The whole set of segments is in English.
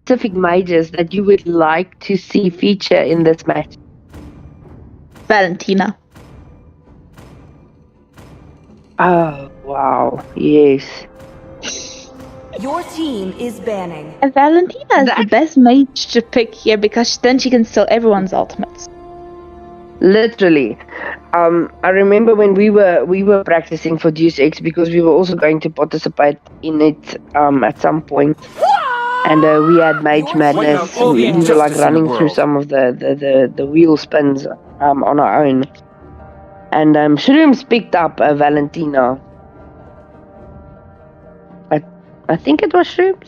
specific mages that you would like to see feature in this match? Valentina. Oh, wow. Yes. Your team is banning. And Valentina is the best mage to pick here because then she can steal everyone's ultimates. Literally. I remember when we were practicing for Deus Ex because we were also going to participate in it at some point. And we had Mage Madness. We were like running through some of the wheel spins on our own. And Shrooms picked up Valentina. I think it was Shrooms.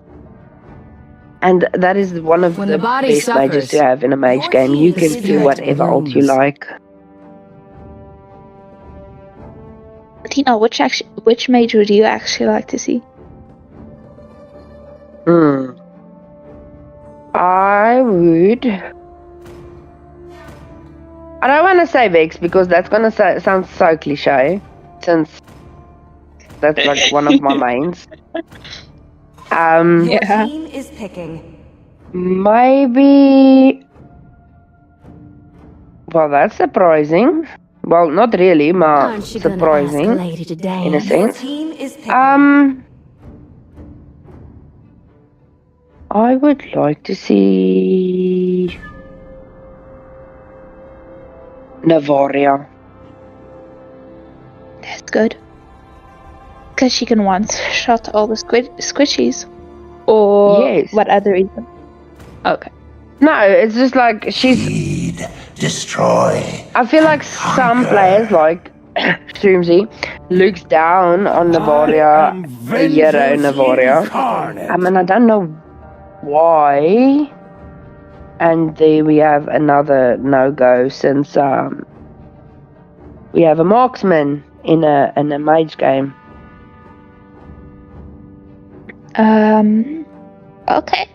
And that is one of the best mages to have in a mage game. You can do whatever ult you like. Valentina, which mage would you actually like to see? I would. I don't want to say Vex because that's gonna sound so cliche, since that's like one of my mains. Your team is picking. Maybe. Well, that's surprising. Well, not really, but surprising in a sense. Team is picking. I would like to see Navaria. That's good. Because she can one-shot all the squishies. Or what other reason? Okay. No, it's just like she's... Feed, destroy. I feel like some players, like Stroomsy, looks down on Navaria, hero Navaria. I mean, I don't know why. And there we have another no-go since we have a marksman in a mage game. Okay.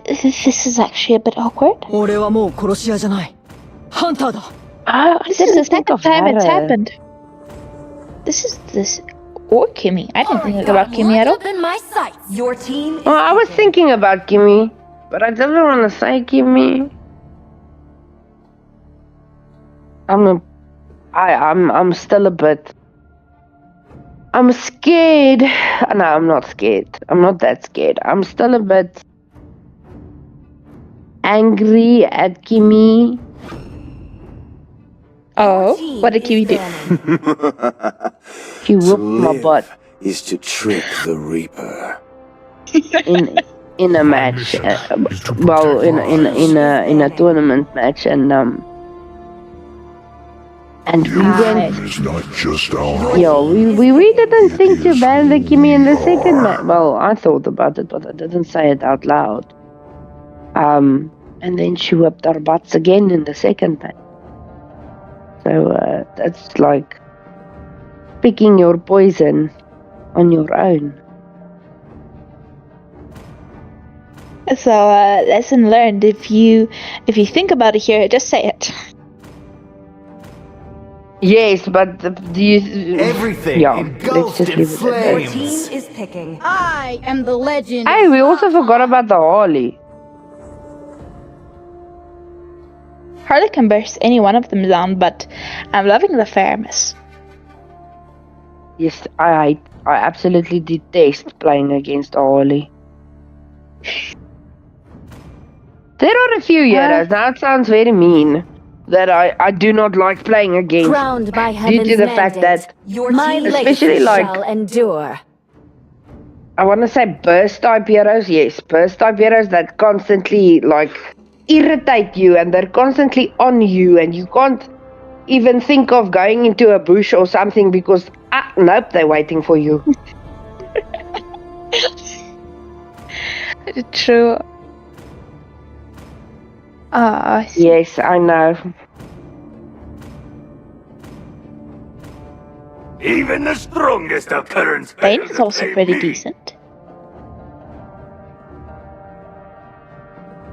This is actually a bit awkward. Oh, This is the second time it's happened. This or Kimmy. I didn't think about Kimmy at all. Your team is I was thinking about Kimmy, but I didn't want to say Kimmy. I'm still a bit. I'm scared. No, I'm not scared. I'm not that scared. I'm still a bit angry at Kimmy. Oh, what did Kimmy do? She whooped my butt. Is to trick the Reaper. in a match, well, in a tournament match, and we went. It's not just our. We didn't think to ban the Kimmy in the second match. Well, I thought about it, but I didn't say it out loud. And then she whipped our butts again in the second match. So that's like picking your poison on your own. So, lesson learned. If you think about it here, just say it. Yes, but do you... Everything engulfed in Your flames. team is picking. I am the legend. Hey, we also forgot about the Harley. Harley can burst any one of them down, but I'm loving the fairness. Yes, I absolutely detest playing against Harley. There are a few heroes, now it sounds very mean, that I do not like playing against. Crowned by due heaven's to the fact that, Your my team especially legacy like, shall endure. I want to say burst type heroes, yes, burst type heroes that constantly like irritate you and they're constantly on you and you can't even think of going into a bush or something because, nope, they're waiting for you. True. Yes, I know. Even the strongest of currents. Bane is also pretty decent.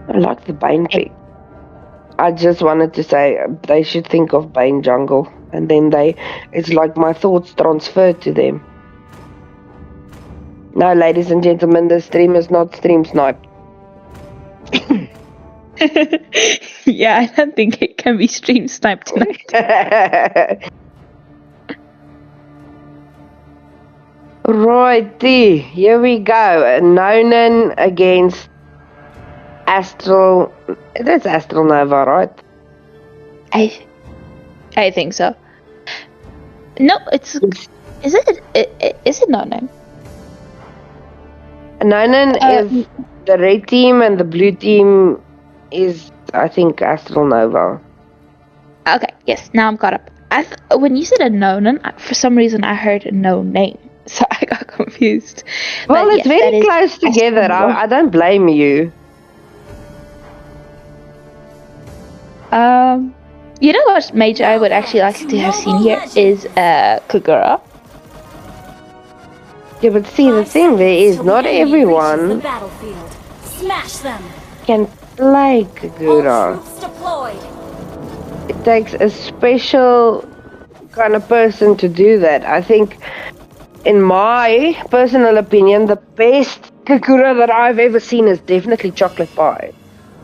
I like the Bane pick. I just wanted to say they should think of Bane jungle and then it's like my thoughts transfer to them. No, ladies and gentlemen, the stream is not stream sniped. Yeah, I don't think it can be stream sniped tonight. Righty, here we go. Nonan against Astral. That's Astral Nova, right? I think so. No, it's. Is it Nonan? Nonan is the red team and the blue team is, I think, Astral Nova. Okay, yes, now I'm caught up. When you said a Nonan, for some reason I heard a no name, so I got confused. Well, but it's very close together. I don't blame you. You know what major I would actually like to have seen here is Kagura. Yeah, but see, the thing there is not everyone can play Kagura. It takes a special kind of person to do that. I think, in my personal opinion, the best Kagura that I've ever seen is definitely Chocolate Pie.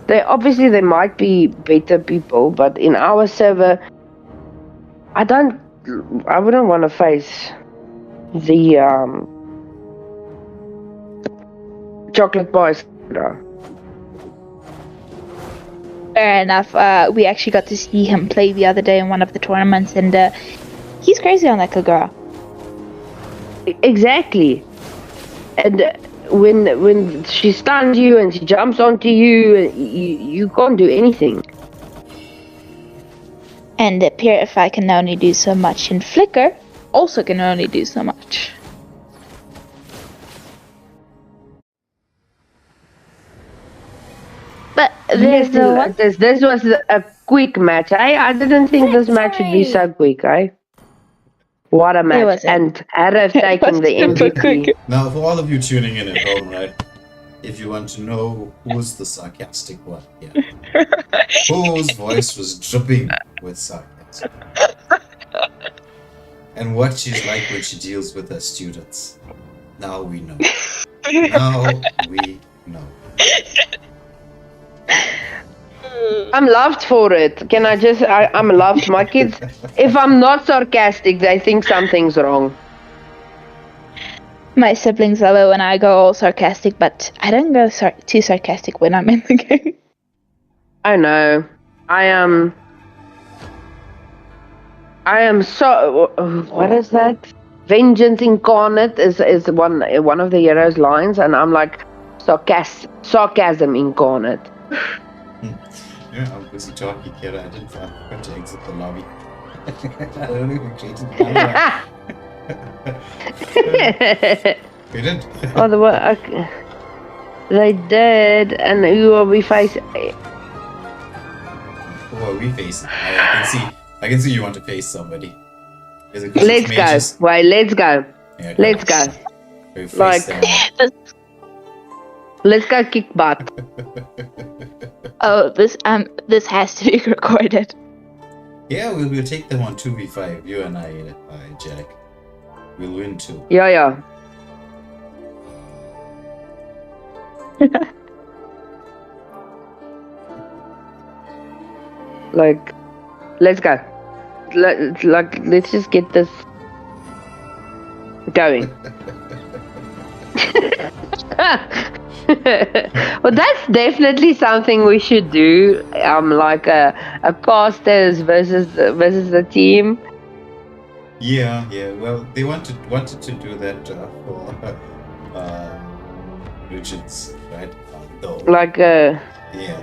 There might be better people, but in our server, I wouldn't want to face the Chocolate Pies. Fair enough. We actually got to see him play the other day in one of the tournaments, and he's crazy on that Kagura. Exactly. And when she stuns you and she jumps onto you, you can't do anything. And Purify can only do so much, and Flicker also can only do so much. But this was a quick match. I didn't think this match would be so quick. What a match. And Arif taking the MVP. Now, for all of you tuning in at home, right? If you want to know who's the sarcastic one here, whose voice was dripping with sarcasm, and what she's like when she deals with her students. Now we know. Now we know. I'm loved for it. Can I just... I'm loved. My kids, if I'm not sarcastic, they think something's wrong. My siblings love it when I go all sarcastic, but I don't go too sarcastic when I'm in the game. I know. I am so... What is that? Vengeance Incarnate is one of the hero's lines, and I'm like, sarcasm incarnate. Yeah, I'm busy talking here. I didn't forget to exit the lobby. I don't even created the We did. They did, and who are we facing? Who are we facing? I can see you want to face somebody. Let's go. Wait, let's go. Yeah, let's go. Let's go kick butt. Oh, this has to be recorded. Yeah, we'll take them on 2v5. You and I, Jack. We'll win too. Yeah. Like, let's go. Let's just get this going. Well, that's definitely something we should do. Like a casters versus the team. Yeah. Well, they wanted to do that for Richards, right? Like Yeah.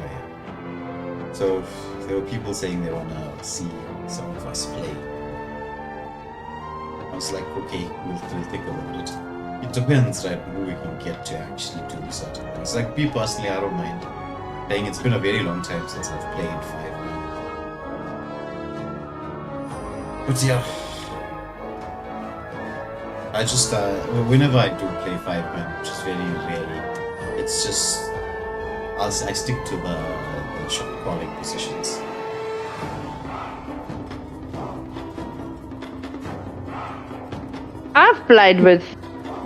So there were people saying they wanna see some of us play. I was like, okay, we'll think about it. It depends, right, who we can get to actually do certain things. Like, me personally, I don't mind playing. It's been a very long time since I've played 5-man. But yeah, I just, whenever I do play 5-man, which is very rarely, it's just, I stick to the shot calling positions. I've played with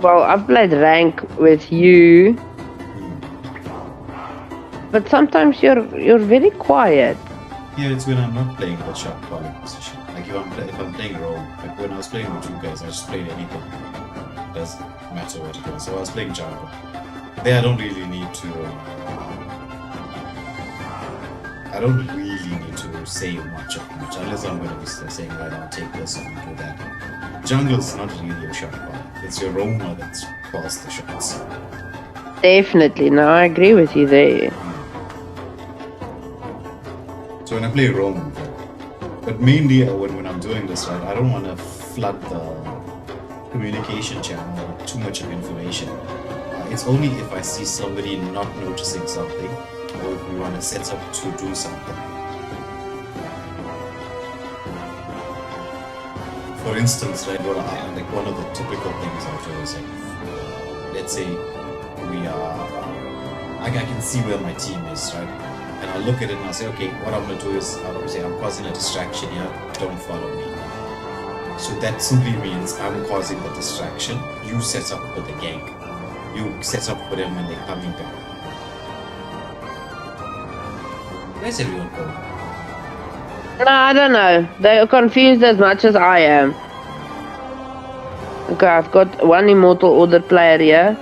Well, I've played rank with you, but sometimes you're very quiet. Yeah, it's when I'm not playing the shot calling position. Like if I'm playing role, like when I was playing with you guys, I just played anything. It doesn't matter what it was. So I was playing jungle. There I don't really need to. I don't really need to say much unless I'm going to be saying right now, take this and do that. Jungle's not really a shot call. It's your roamer that calls the shots. Definitely, no, I agree with you there. So when I play roam, but mainly when I'm doing this, right, I don't want to flood the communication channel with too much of information. It's only if I see somebody not noticing something, or if we want to set up to do something. For instance, right, like one of the typical things I do is like, let's say we are, I can see where my team is, right? And I'll look at it and I'll say, okay, what I'm going to do is, I'm causing a distraction here, don't follow me. So that simply means I'm causing the distraction, you set up for the gank. You set up for them when they're coming back. Where's everyone going? No, I don't know. They're confused as much as I am. Okay, I've got one Immortal Order player here.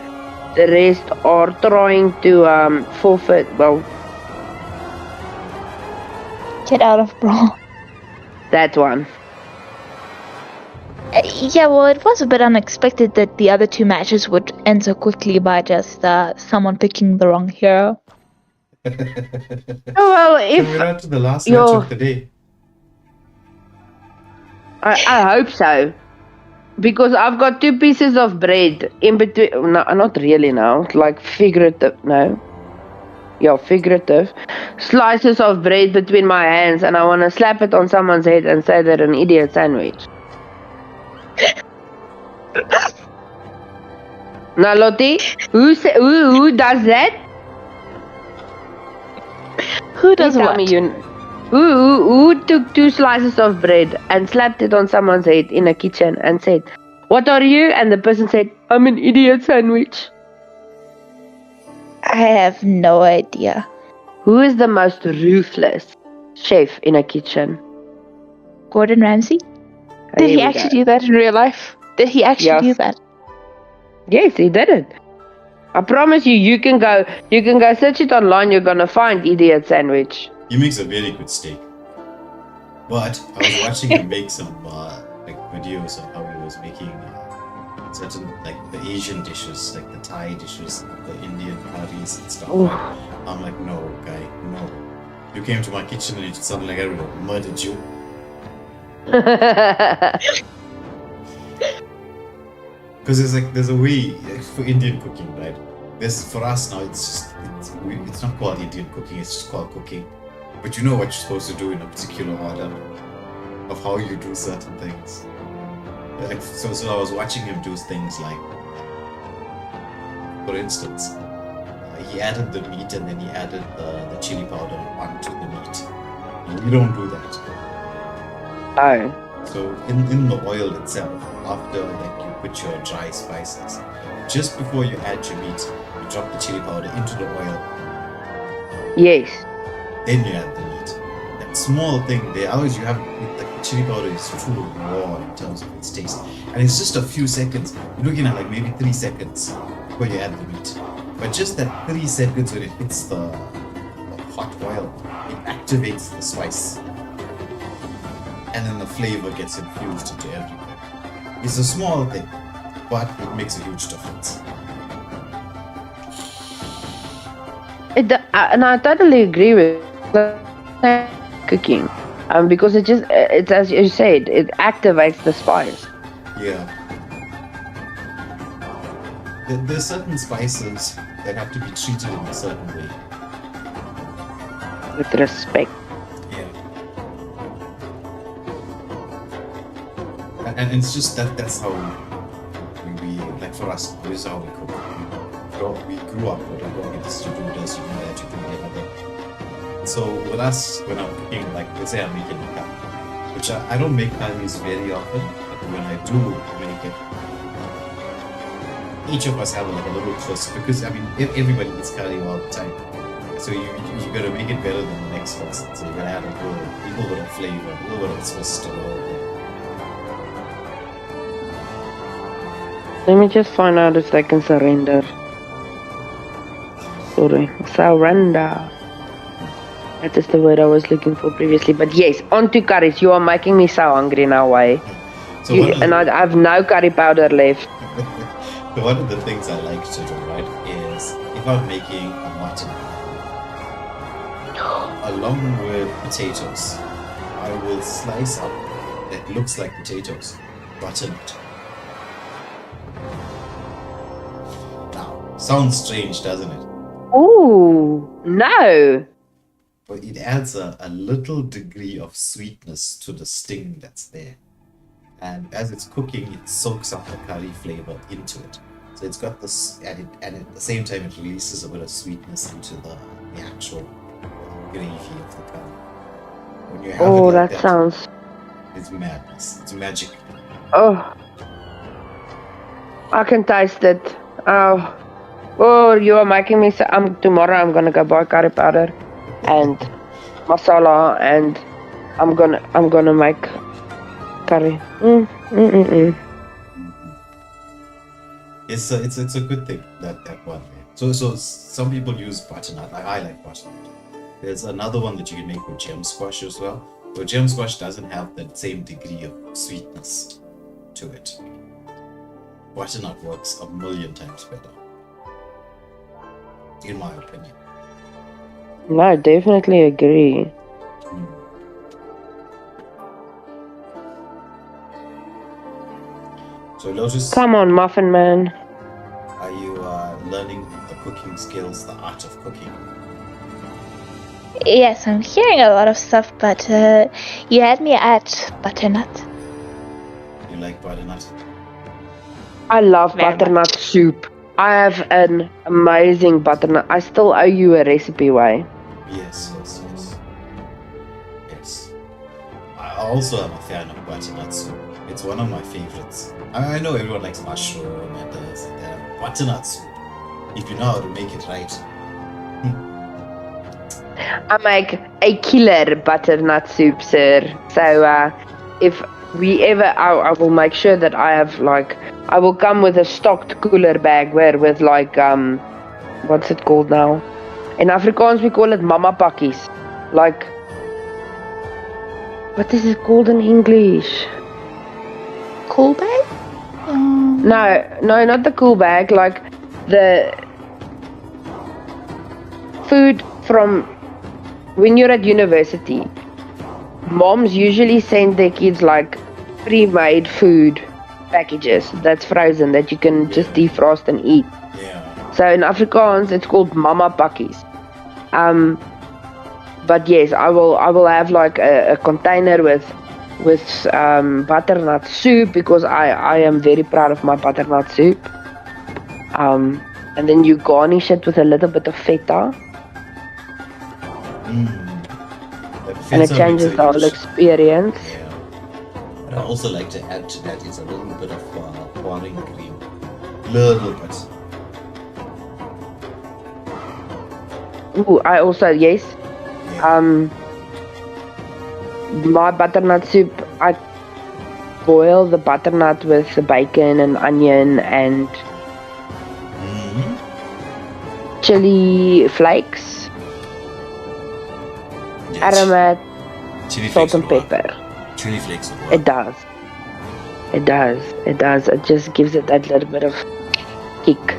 The rest are trying to forfeit. Well, get out of brawl. That one. Yeah, well, it was a bit unexpected that the other two matches would end so quickly by just someone picking the wrong hero. Oh, well, if we're on to the last match of the day. I hope so. Because I've got 2 pieces of bread in between. No, not really now. Like figurative. No. Yeah, figurative. Slices of bread between my hands, and I want to slap it on someone's head and say they're an idiot sandwich. Now, Lottie, who does that? Who does what? Who took 2 slices of bread and slapped it on someone's head in a kitchen and said, "What are you?" And the person said, "I'm an idiot sandwich." I have no idea. Who is the most ruthless chef in a kitchen? Gordon Ramsay? Did he actually do that in real life? Did he actually do that? Yes, he did it. I promise you, you can go search it online, you're gonna find idiot sandwich. He makes a very good steak. But I was watching him make some like videos of how he was making certain like the Asian dishes, like the Thai dishes, the Indian curries and stuff. I'm like, no, guy, no. You came to my kitchen and it sounded like I would have murdered you. Because there's a way for Indian cooking, right? For us now, it's not called Indian cooking, it's just called cooking. But you know what you're supposed to do in a particular order of how you do certain things. Like, so I was watching him do things like, for instance, he added the meat and then he added the chili powder onto the meat. We don't do that. Oh. So in the oil itself, after like you put your dry spices, just before you add your meat, you drop the chili powder into the oil. Yes. Then you add the meat. That small thing there, otherwise you have the chili powder is too raw in terms of its taste. And it's just a few seconds. You're looking at like maybe 3 seconds before you add the meat. But just that 3 seconds when it hits the hot oil, it activates the spice. And then the flavor gets infused into everything. It's a small thing, but it makes a huge difference. And I totally agree with cooking, because it's as you said, it activates the spice. Yeah. There's certain spices that have to be treated in a certain way. With respect. Yeah. And it's just that's how we like for us, this is how we cook. We grew up with like, okay, this, you do this, you do that, you do the other. So with us, when I'm cooking, like let's say I'm making a curry, which I don't make curries very often, but when I do make it, each of us have like a little twist because I mean everybody eats curry all the time, so you gotta make it better than the next person. So you gotta add a little bit of flavor, a little bit of twist to it. Let me just find out if they can surrender. Sorry, surrender. That is the word I was looking for previously. But yes, on to curries. You are making me so hungry now, eh? So I have no curry powder left. So one of the things I like to do, right, is if I'm making a mutton, along with potatoes, I will slice up that looks like potatoes, butternut. Now, sounds strange, doesn't it? Ooh, no. But it adds a little degree of sweetness to the sting that's there. And as it's cooking, it soaks up the curry flavor into it. So it's got this, and at the same time, it releases a bit of sweetness into the actual gravy of the curry. When you have it like that sounds... It's madness. It's magic. Oh. I can taste it. Oh. Oh, you are making me so... tomorrow I'm gonna go buy curry powder and masala, and I'm gonna make curry. It's a good thing that one. So some people use butternut. I like butternut. There's another one that you can make with gem squash as well. But gem squash doesn't have that same degree of sweetness to it. Butternut works a million times better, in my opinion. No, I definitely agree. So Lotus, come on, Muffin Man. Are you learning the cooking skills, the art of cooking? Yes, I'm hearing a lot of stuff, but you had me at butternut. You like butternut? I love butternut soup. I have an amazing butternut. I still owe you a recipe, why? Yes. I also am a fan of butternut soup. It's one of my favorites. I know everyone likes mushroom and this and that. Butternut soup, if you know how to make it right. I make a killer butternut soup, sir. So if we ever, I will make sure that I have I will come with a stocked cooler bag with what's it called now? In Afrikaans we call it mama pakkies. What is it called in English? Cool bag? No, not the cool bag. Like the food from when you're at university. Moms usually send their kids pre-made food packages that's frozen that you can just defrost and eat. Yeah. So in Afrikaans it's called mama pakkies. But yes, I will have a container with butternut soup because I am very proud of my butternut soup. And then you garnish it with a little bit of feta. And it changes the whole experience. Yeah. And I also like to add to that is a little bit of pouring cream. Little bit. Ooh, I also, yes. Yeah. My butternut soup, I boil the butternut with the bacon and onion and chili flakes, aromat, chili salt flakes and pepper. Chili flakes will work. It does. It just gives it that little bit of kick.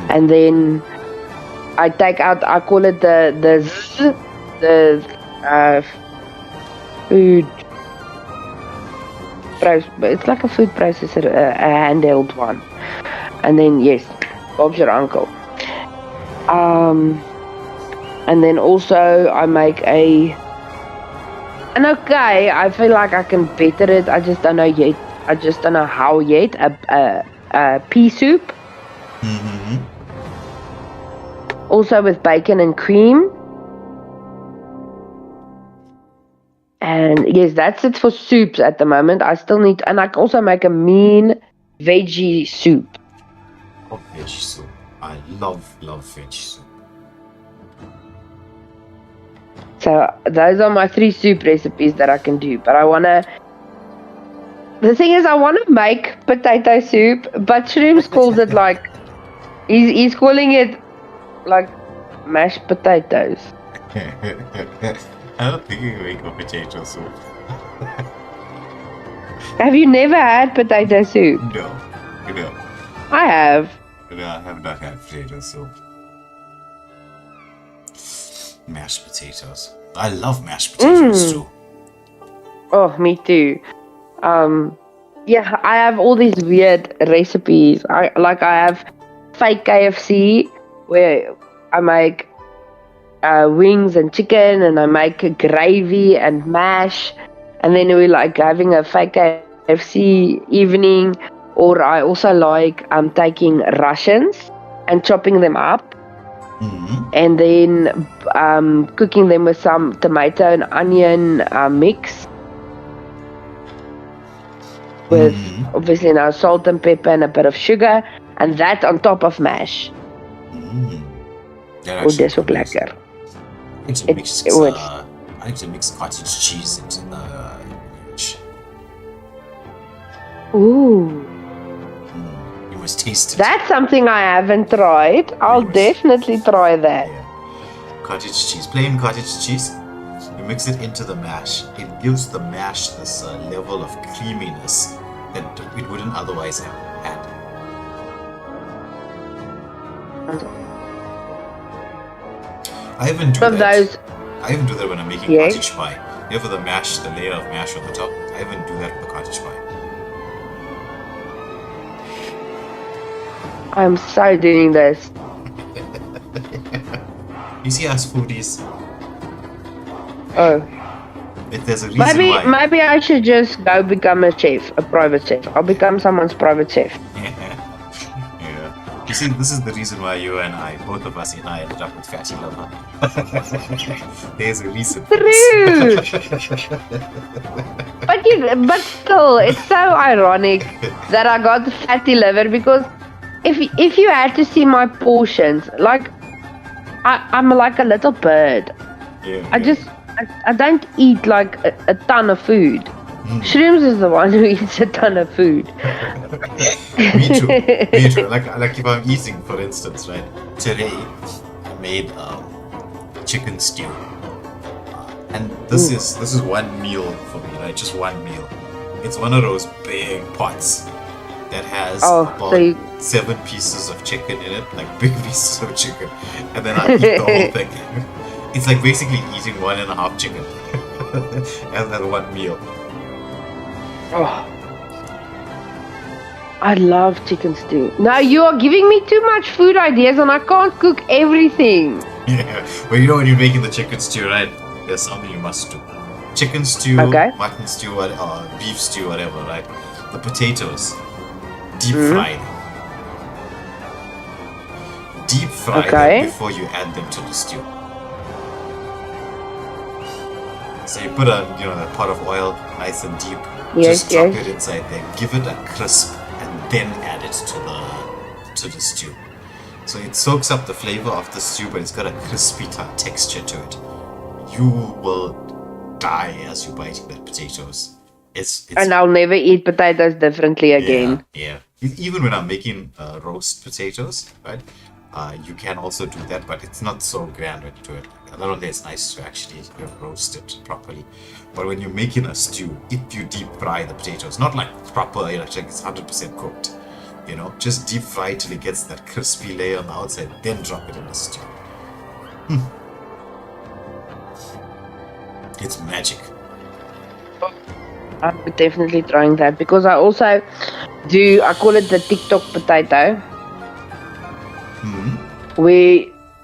And then I take out, I call it the food it's like a food processor, a handheld one. And then yes, Bob's your uncle. And then also I make I feel like I can better it. I just don't know yet. I just don't know how yet. A pea soup. Also with bacon and cream. And yes, that's it for soups at the moment. I still need, and I can also make a mean veggie soup. of veg soup. I love veg soup. So those are my 3 soup recipes that I can do. But the thing is, I want to make potato soup, but Shrooms calls it like, he's calling it like mashed potatoes. I don't think you can make a potato soup. Have you never had potato soup? No. I have. No, I have not had potato soup. Mashed potatoes. I love mashed potatoes too. Oh, me too. Yeah, I have all these weird recipes. I have fake KFC where I make wings and chicken, and I make a gravy and mash, and then we like having a fake KFC evening. Or I also like taking Russians and chopping them up, and then cooking them with some tomato and onion mix with obviously now salt and pepper and a bit of sugar, and that on top of mash. Dis ook lekker. I need to mix cottage cheese into the veg. Ooh. You must taste it. That's something I haven't tried. I'll definitely try that. Yeah. Cottage cheese, plain cottage cheese. You mix it into the mash. It gives the mash this level of creaminess that it wouldn't otherwise have had. I even do that. I even do that when I'm making cottage pie. You know, for the mash, the layer of mash on the top. I even do that with the cottage pie. I'm so doing this. You see us foodies. Oh. If there's a reason why. Maybe I should just go become a chef, a private chef. I'll become someone's private chef. Yeah. You see, this is the reason why you and I, both of us, and I ended up with fatty liver. There's a reason. True. but still, it's so ironic that I got the fatty liver, because if you had to see my portions, like I'm like a little bird. Yeah. I don't eat like a ton of food. Shrooms is the one who eats a ton of food. Me too. Like if I'm eating, for instance, right? Today I made chicken stew, and this is one meal for me, right? Just one meal. It's one of those big pots that has about 7 pieces of chicken in it, like big pieces of chicken, and then I eat the whole thing. It's like basically eating 1.5 chicken as one meal. Oh, I love chicken stew. Now you are giving me too much food ideas, and I can't cook everything. Yeah, well, you know when you're making the chicken stew, right? There's something you must do. Chicken stew, mutton stew, beef stew, whatever, right? The potatoes, deep fry them. Deep fry them before you add them to the stew. So you put a pot of oil, nice and deep. Just drop it inside there, give it a crisp, and then add it to the stew. So it soaks up the flavor of the stew, but it's got a crispy texture to it. You will die as you're biting that potatoes. And I'll never eat potatoes differently again. Yeah. Even when I'm making roast potatoes, right? You can also do that, but it's not so grand when you do it. Not only it's nice to actually roast it properly, but when you're making a stew, if you deep fry the potatoes, not like proper, like it's 100% cooked, just deep fry till it gets that crispy layer on the outside, then drop it in the stew. It's magic. I'm definitely trying that, because I also I call it the TikTok potato.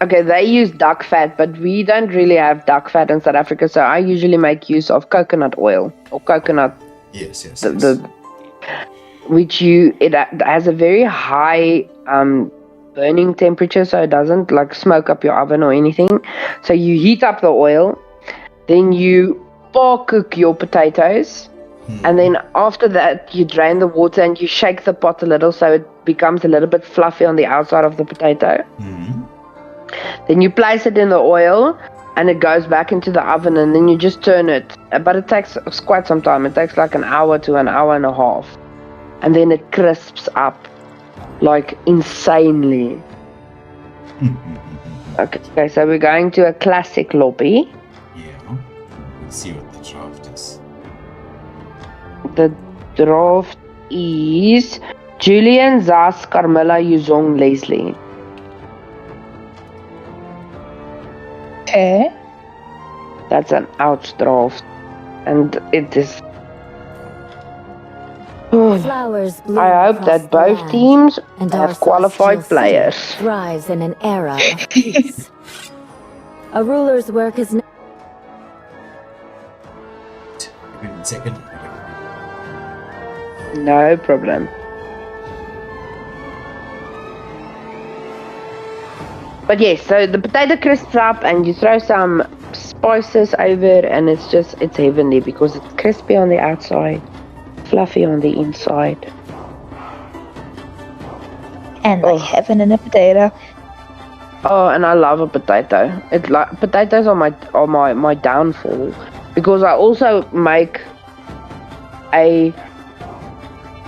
They use duck fat, but we don't really have duck fat in South Africa, so I usually make use of coconut oil or coconut. Yes. It has a very high burning temperature, so it doesn't like smoke up your oven or anything. So you heat up the oil, then you cook your potatoes, And then after that, you drain the water and you shake the pot a little so it becomes a little bit fluffy on the outside of the potato. Then you place it in the oil and it goes back into the oven, and then you just turn it. But it takes quite some time. It takes like an hour to an hour and a half. And then it crisps up like insanely. Okay, so we're going to a classic lobby. Yeah. Let's see what the draft is. The draft is Julian, Zas, Carmilla, Yuzong, Leslie. Okay. That's an ouch draft. And it is... Flowers bloom I hope across that the both land, teams and have our qualified celestial city players. thrives in an era of peace. A ruler's work is... Give me 1 second. No problem. But yes, so the potato crisps up and you throw some spices over, and it's heavenly because it's crispy on the outside, fluffy on the inside. And like heaven in a potato. Oh, and I love a potato. It's like potatoes are my downfall, because I also make a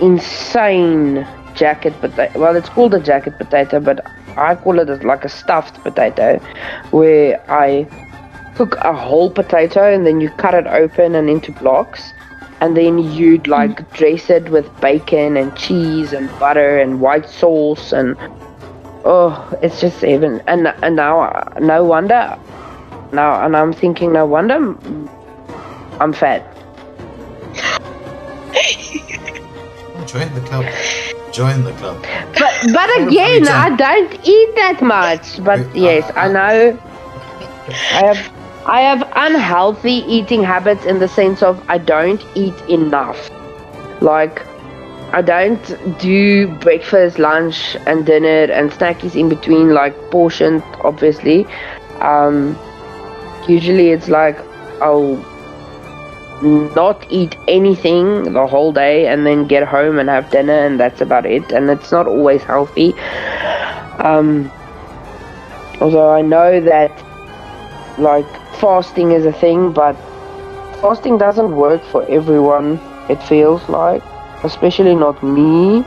insane jacket potato. Well, it's called a jacket potato, but I call it like a stuffed potato, where I cook a whole potato and then you cut it open and into blocks, and then you'd like dress it with bacon and cheese and butter and white sauce, and it's just heaven. And now no wonder I'm thinking, no wonder I'm fat. Join the club. Join the club. But again, I don't eat that much. But yes, I know I have unhealthy eating habits in the sense of I don't eat enough. Like, I don't do breakfast, lunch, and dinner and snackies in between, like portioned, obviously. Usually it's like I'll not eat anything the whole day and then get home and have dinner, and that's about it. And it's not always healthy. Although I know that like fasting is a thing, but fasting doesn't work for everyone, it feels like, especially not me.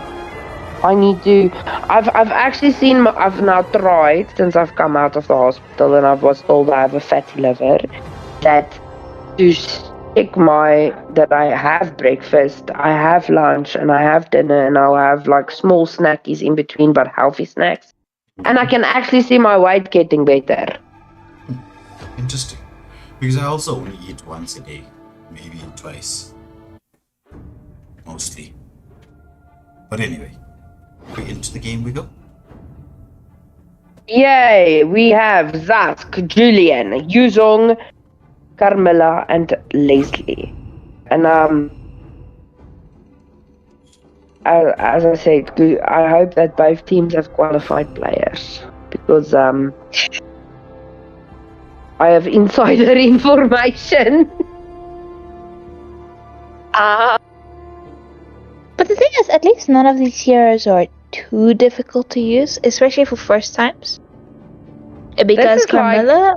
I need to I've actually seen I've now tried, since I've come out of the hospital and I was told I have a fatty liver, that to check that I have breakfast, I have lunch, and I have dinner, and I'll have like small snackies in between, but healthy snacks. And I can actually see my weight getting better. Interesting. Because I also only eat once a day, maybe twice. Mostly. But anyway, into the game we go. Yay! We have Zask, Julian, Yuzong, Carmilla, and Leslie. And as I said, I hope that both teams have qualified players, because I have insider information. But the thing is, at least none of these heroes are too difficult to use, especially for first times. Because Carmilla...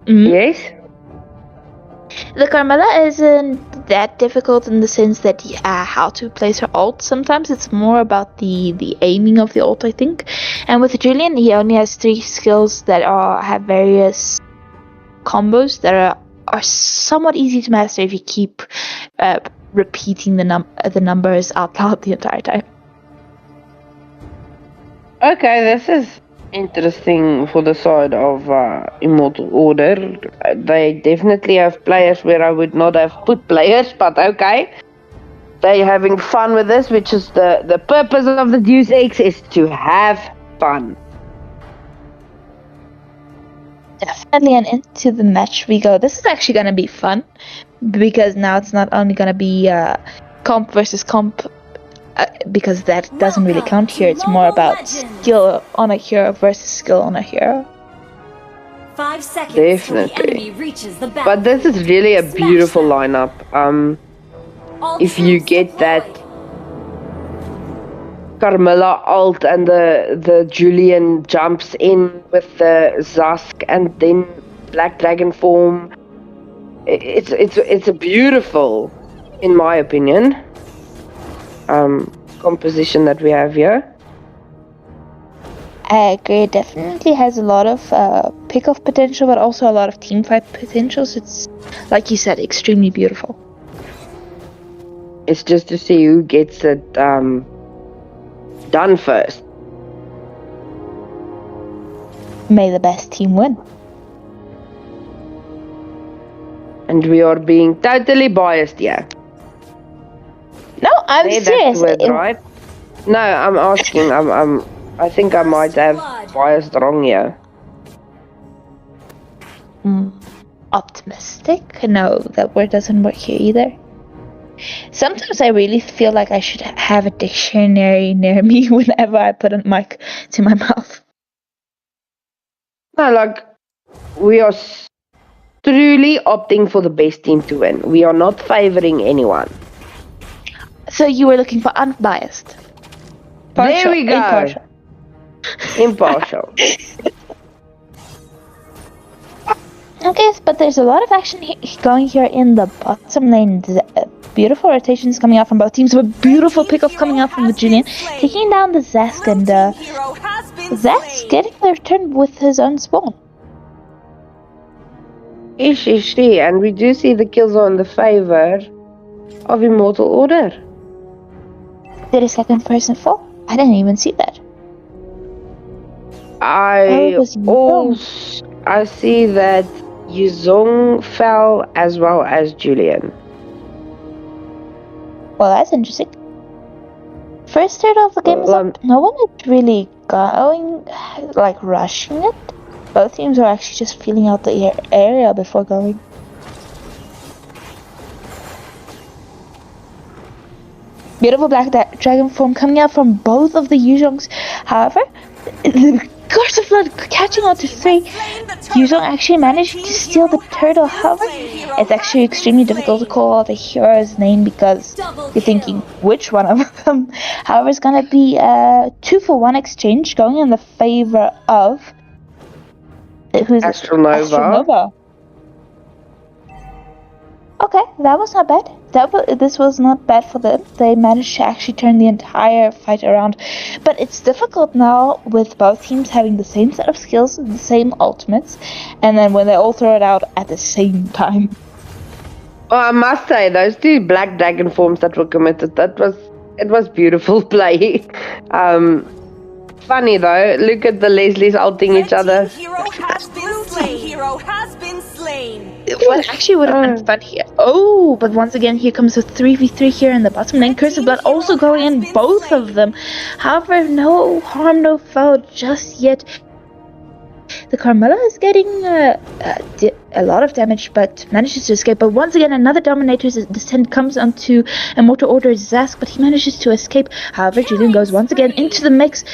Yes? The Carmilla isn't that difficult in the sense that how to place her ult. Sometimes it's more about the aiming of the ult, I think. And with Julian, he only has 3 skills that have various combos that are somewhat easy to master if you keep repeating the numbers out loud the entire time. Okay, this is interesting for the side of Immortal Order. They definitely have players where I would not have put players, but okay. They're having fun with this, which is the purpose of the Deus Ex, is to have fun. Definitely, and into the match we go. This is actually going to be fun, because now it's not only going to be comp versus comp, because that doesn't really count here. It's more about skill on a hero versus skill on a hero. 5 seconds till the Definitely. enemy reaches the battlefield. But this is really a beautiful lineup. All If you troops get that deployed. Carmilla ult and the Julian jumps in with the Zask and then Black Dragon form, it's a beautiful, in my opinion, composition that we have here. I agree. It definitely has a lot of pick-off potential, but also a lot of team fight potential. So it's, like you said, extremely beautiful. It's just to see who gets it done first. May the best team win. And we are being totally biased here. No, I'm Say serious. that word, right? No, I'm asking. I think I might have biased wrong here. Optimistic? No, that word doesn't work here either. Sometimes I really feel like I should have a dictionary near me whenever I put a mic to my mouth. No, like, we are truly opting for the best team to win. We are not favoring anyone. So you were looking for unbiased. There we go. Impartial. Impartial. Okay, but there's a lot of action going here in the bottom lane. Beautiful rotations coming out from both teams. A beautiful pickoff coming out from the Julian, taking down the Zask, and Zask getting the return with his own spawn. Ish, and we do see the kills on the favor of Immortal Order. Did a second person fall? I didn't even see that. I see that Yuzong fell as well as Julian. Well, that's interesting. First turtle of the game is up. No one is really going, like, rushing it. Both teams are actually just feeling out the area before going. Beautiful Black Dragon form coming out from both of the Yuzongs. However, the Curse of Blood catching on to 3. Yuzong actually managed to steal the turtle. However, it's actually extremely difficult to call out the hero's name because you're thinking which one of them. However, it's gonna be a 2-for-1 exchange going in the favor of who's Astronova. Okay, that was not bad. This was not bad for them. They managed to actually turn the entire fight around. But it's difficult now with both teams having the same set of skills, the same ultimates, and then when they all throw it out at the same time. Well, I must say, those two Black Dragon forms that were committed, it was beautiful play. Funny though, look at the Leslie's ulting each other. Hero has been slain. What actually would have been fun here. Oh, but once again, here comes a 3v3 here in the bottom lane. Curse of Blood also going in, both of them. However, no harm, no foul just yet. The Carmilla is getting a lot of damage, but manages to escape. But once again, another Dominator's descent comes onto Immortal Order's Zask, but he manages to escape. However, Julian goes once again into the mix.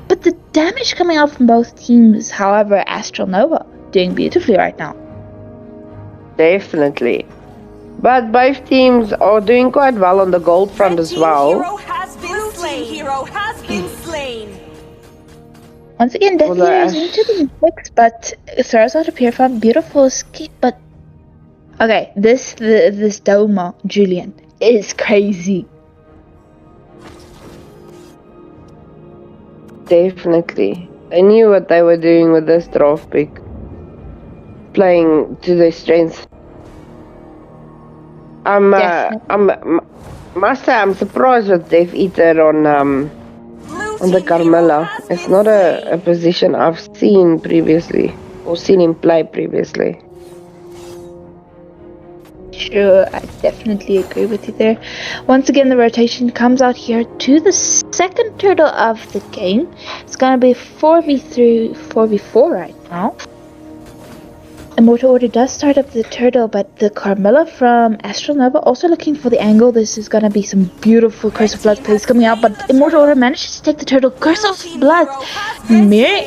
But the damage coming out from both teams, however, Astral Nova doing beautifully right now. Definitely. But both teams are doing quite well on the gold front as well. Hero has been slain. Once again, Death Eater is into the mix, but throws out a Purified. Beautiful escape, but... Okay, this Doma, Julian, is crazy. Definitely. They knew what they were doing with this draft pick. Playing to their strengths. Must say I'm surprised with Death Eater on the Carmilla. It's not a position I've seen previously or seen him play previously. Sure, I definitely agree with you there. Once again, the rotation comes out here to the second turtle of the game. It's gonna be 4v3, 4v4 right now. Immortal Order does start up the turtle, but the Carmilla from Astral Nova also looking for the angle. This is gonna be some beautiful Curse of Blood plays coming out, but Immortal Order manages to take the turtle. Curse of Blood,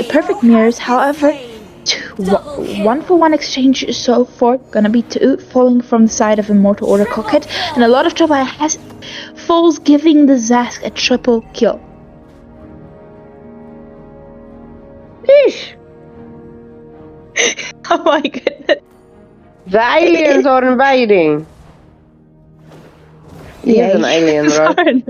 perfect mirrors. However, too 1-for-1 exchange so far. Gonna be 2 falling from the side of Immortal Order Cockhead, and a lot of trouble has falls, giving the Zask a triple kill. Sheesh. Oh my goodness. The aliens are invading. He is an alien, right?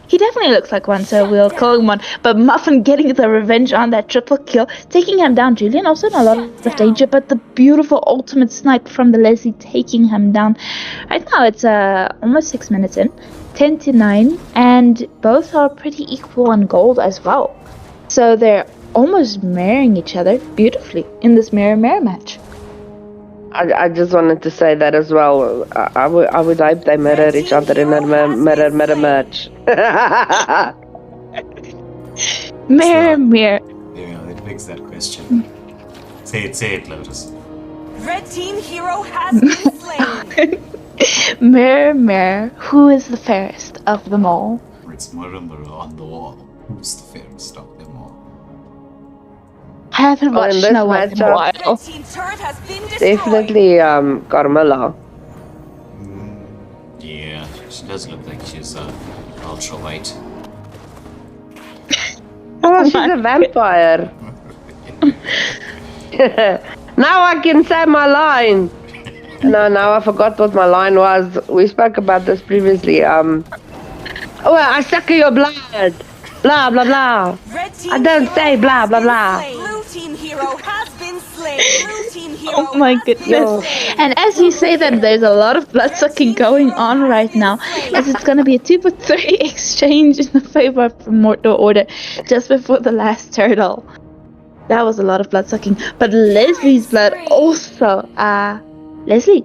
He definitely looks like one, so we'll call him one. But Muffin getting the revenge on that triple kill, taking him down. Julian also in a lot of danger, but the beautiful ultimate snipe from the Leslie taking him down. Right now it's almost 6 minutes in, 10-9, and both are pretty equal on gold as well. So they're almost mirroring each other beautifully in this mirror match. I just wanted to say that as well. I would hope they mirror each other in a mirror match. Mirror. Yeah, that begs that question. Say it, Lotus. Red team hero has been slain. Mirror, who is the fairest of them all? It's mirror on the wall. Who's the fairest of them all? I haven't watched this Snow White in a while. Red team turret has been destroyed. Definitely Carmilla. Yeah, she does look like she's ultra white. She's a vampire. Now I can say my line. No, now I forgot what my line was. We spoke about this previously. Oh, I suck your blood. Blah blah blah. Red team I don't hero say blah has blah been blah. slain. Blue team hero has been slain. Blue team hero Oh my has been goodness. slain. And as you say that, there's a lot of blood sucking going on right now, as it's going to be a 2-for-3 exchange in the favor of Immortal Order just before the last turtle. That was a lot of blood sucking. But Leslie's blood also. Leslie,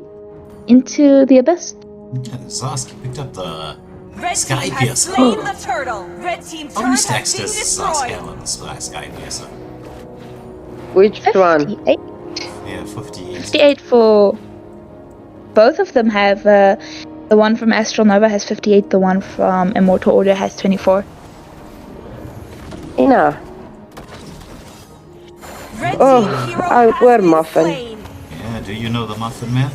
into the abyss. Yeah, Zask picked up the Red Sky team has Piercer. slain the turtle. Red team How many turret stacks has been does Zask have destroyed. on the Sky Piercer? Which one? 58. Yeah, 58. 58 for both of them have. The one from Astral Nova has 58. The one from Immortal Order has 24. Ina. Red Oh, team hero I has wear been Muffin. slain. Yeah, do you know the Muffin Man?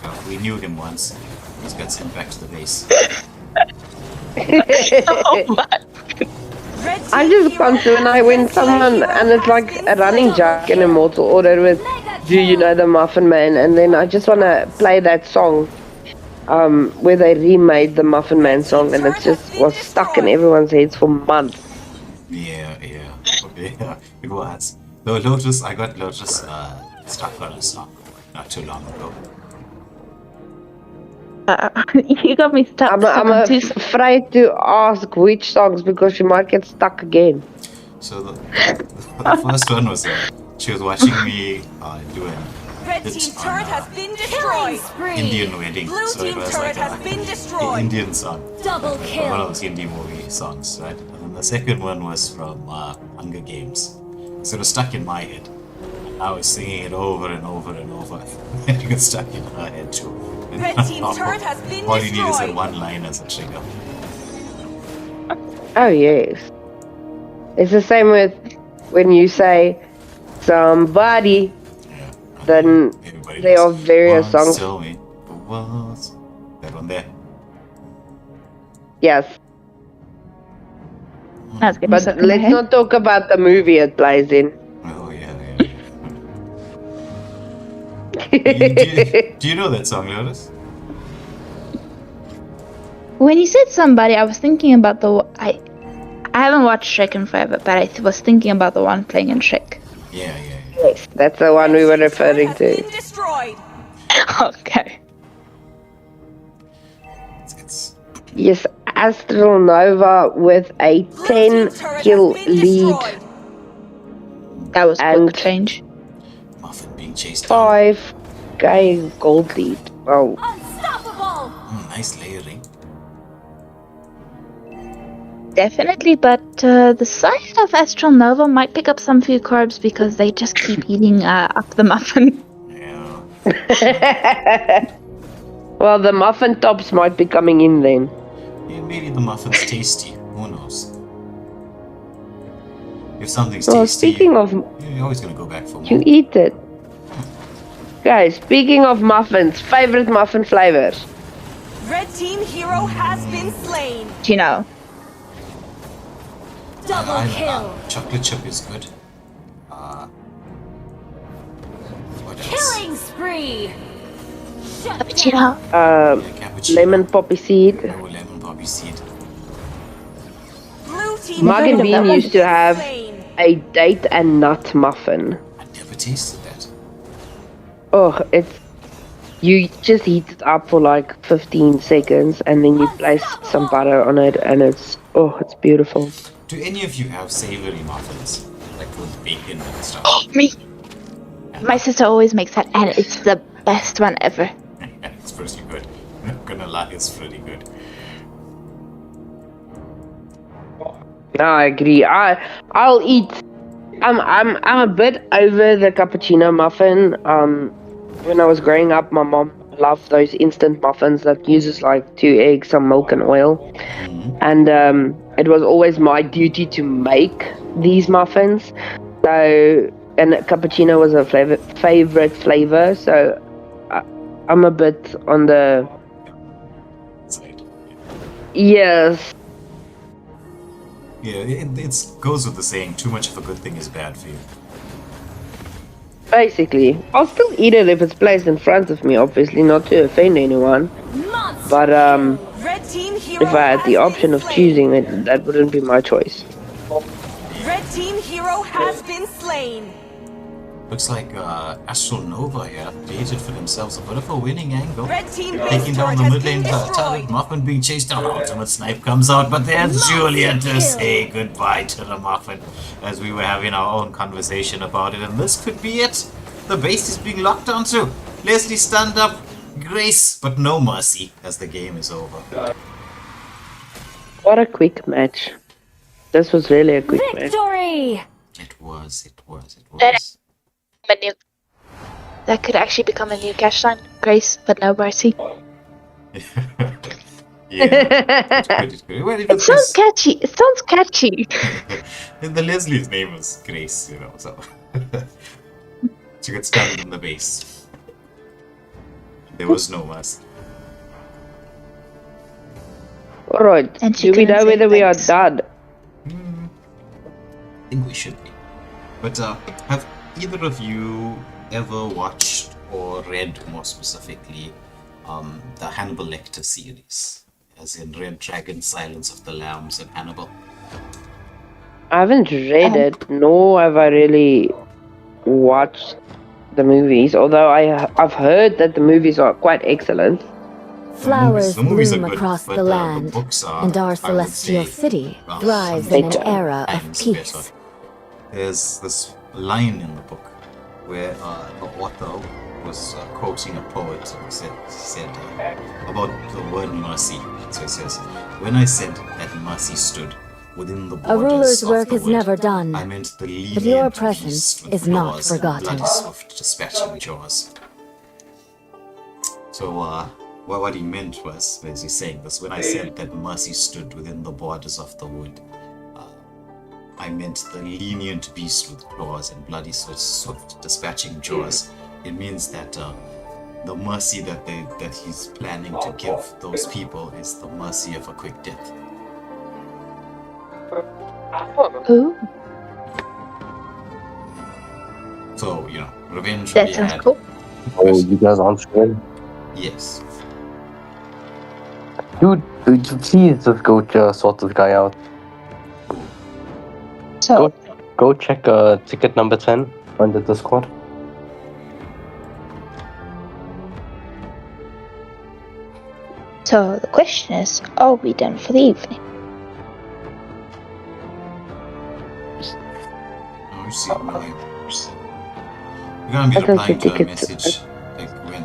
Oh, we knew him once. He's got sent back to the base. Oh my. Red I team just hero want to, and I win has been someone, slain. and it's like a running joke in Immortal Order with "Do you know the Muffin Man?" And then I just want to play that song, where they remade the Muffin Man song, and it just was stuck in everyone's heads for months. Yeah, it was. Though Lotus, I got Lotus stuck on a song not too long ago. You got me stuck. I'm on two afraid to ask which songs because she might get stuck again. So the first one was she was watching me do an Red hit team on turret has been destroyed. Indian wedding. Blue So it team was turret like has been an destroyed. Indian song. Double One of kill. those indie movie songs, right? And then the second one was from Hunger Games. So it was stuck in my head. And I was singing it over and over and over. And it got stuck in her head too. And Red team turret has been all you need is that destroyed. one line as a trigger. Oh yes, it's the same with when you say somebody. Yeah. And Then everybody there knows, are various "Once songs. Tell me the words." That one there. Yes, That's good. but let's not talk about the movie it plays in. Oh yeah. Do you know that song, Lotus? When you said somebody, I was thinking about I haven't watched Shrek in forever, but I was thinking about the one playing in Shrek. Yeah. Yes, that's the one we were Red team turret referring has to. been destroyed. Okay. It's Yes, Astral Nova with a Blue 10 team turret kill has been lead, destroyed. That was And- quick change. Muffin being chased down. 5k gold lead. Oh, Unstoppable. Nice layering. Definitely, but the side of Astral Nova might pick up some few carbs because they just keep eating up the muffin. Yeah. well, the muffin tops might be coming in then. Yeah, maybe the muffin's tasty. Who knows? If something's Well, tasty, speaking of, you're always gonna go back for more. you eat it. Guys, speaking of muffins, favorite muffin flavors. Red team hero has been slain. You know. Double kill. Chocolate chip is good. What else? Killing spree. Shut Cappuccino. Cappuccino. Lemon poppy seed. Oh, lemon poppy seed. Blue team Mug and hero Bean has used to been have slain. a date and nut muffin. I never tasted that. Oh, you just heat it up for like 15 seconds and then you place some butter on it and it's beautiful. Do any of you have savory muffins? Like with bacon and stuff? Me. My sister always makes that, and it's the best one ever. It's pretty good. I'm not gonna lie, it's pretty good. No, I agree. I'll eat. I'm a bit over the cappuccino muffin. When I was growing up, my mom loved those instant muffins that uses like 2 eggs, some milk, and oil. And it was always my duty to make these muffins. So, and cappuccino was a favorite flavor. So, I'm a bit on the yes. Yeah, it goes with the saying, too much of a good thing is bad for you. Basically, I'll still eat it if it's placed in front of me, obviously, not to offend anyone. Monster But Red team hero if I had the has option been of slain. choosing it, that wouldn't be my choice. Red team hero has been slain. Looks like Astral Nova here updated for themselves a bit of a winning angle. Red team base Taking down turret the has mid been lane turret, destroyed. Muffin being chased down, ultimate snipe comes out, but there's Monster Julia to kill. say goodbye to the Muffin as we were having our own conversation about it, and this could be it. The base is being locked onto. Leslie stand up, grace, but no mercy as the game is over. What a quick match. This was really a quick match. Victory! It was. That could actually become a new cash line. Grace, but no mercy. Yeah. It's good. Well, It sounds catchy. It sounds catchy. The Leslie's name is Grace, you know, so she gets stunned in the base. There was no mercy. Alright, And she do we couldn't know say whether we are thanks. done? I think we should be. But have either of you ever watched or read, more specifically, the Hannibal Lecter series? As in Red Dragon, Silence of the Lambs, and Hannibal? I haven't read it, nor have I really watched the movies, although I've heard that the movies are quite excellent. Flowers The movies bloom are good, across but the the land, books are, and our I would celestial say, city thrives in an better. era of times peace. better. There's this line in the book where the author was quoting a poet and said about the word mercy. So he says, "When I said that mercy stood within the borders A ruler's of work the is wood, never done, I meant the but your lenient presence beast with is not claws and forgotten." bloody swift dispatching jaws. So what he meant was, as he's saying this, when I said that mercy stood within the borders of the wood, I meant the lenient beast with claws and bloody swift dispatching jaws. It means that the mercy that he's planning to give those people is the mercy of a quick death. Ooh, So, you know, revenge will that be sounds had. cool. Oh, you guys aren't streaming? Yes. Dude, please just go sort this guy out. So, Go check ticket number 10 on the Discord. so the question is, are we done for the evening? Oh, you see, you're gonna be I thought replying the to a tickets- message like when